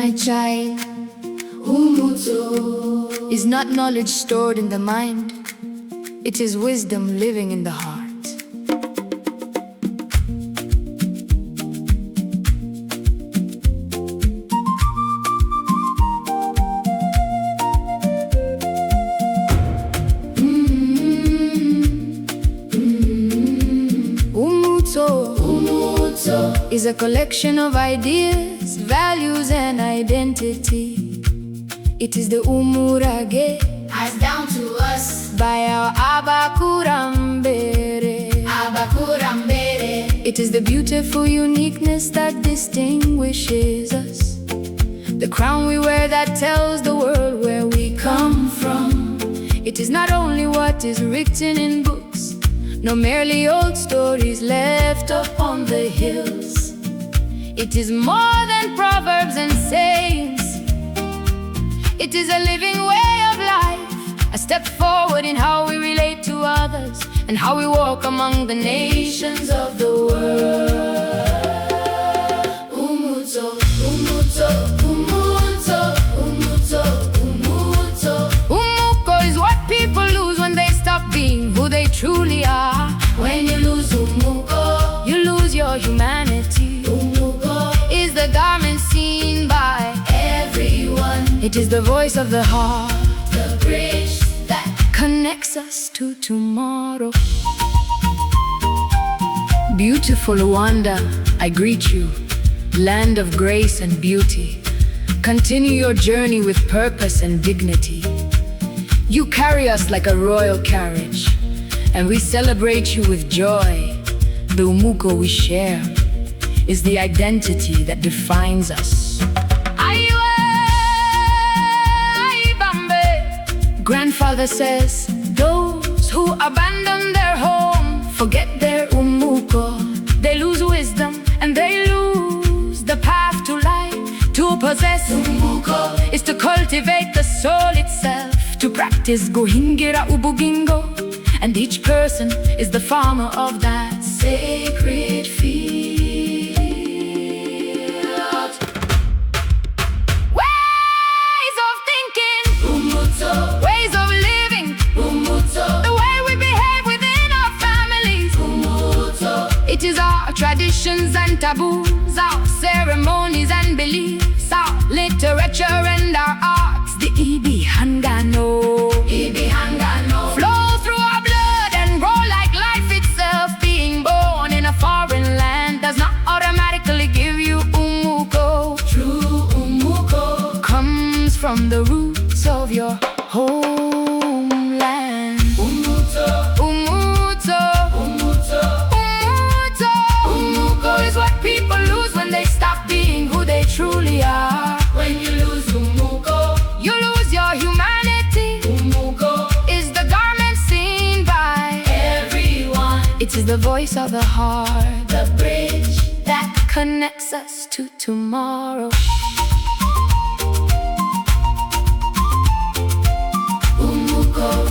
my child. Umuco is not knowledge stored in the mind, it is wisdom living in the heart. Umuco is a collection of ideas, values and identity. It is the umurage passed down to us by our abakurambere. It is the beautiful uniqueness that distinguishes us, the crown we wear that tells the world where we come from. It is not only what is written in books, nor merely old stories left up on the hills. It is more than proverbs and sayings. It is a living way of life, a step forward in how we relate to others and how we walk among the nations of the world. Umuco, Umuco, Umuco, Umuco, Umuco. Umuco is what people lose when they stop being who they truly are. When you lose Umuco, you lose your humanity. Umuco is the garment seen by everyone. It is the voice of the heart, the bridge that connects us to tomorrow. Beautiful Rwanda, I greet you, land of grace and beauty. Continue your journey with purpose and dignity. You carry us like a royal carriage, and we celebrate you with joy. The Umuco we share is the identity that defines us. Grandfather says, those who abandon their home forget their Umuco. They lose wisdom and they lose the path to life. To possess Umuco is to cultivate the soul itself, to practice guhingira ubugingo, and each person is the farmer of that sacred field. Ways of thinking, Umuco. Ways of living, Umuco. The way we behave within our families, Umuco. It is our traditions and taboos, our ceremonies and beliefs, our literature and our arts, the IBIKANYITO. Flow through our blood and grow like life itself. Being born in a foreign land does not automatically give you Umuco. True Umuco comes from the roots of your homeland. Umuco, Umuco, Umuco, Umuco. Umuco is what people lose when they stop being who they truly are. When you lose Umuco, you lose your humanity. Umuco is the garment seen by everyone. It is the voice of the heart, the bridge that connects us to tomorrow. Umuco.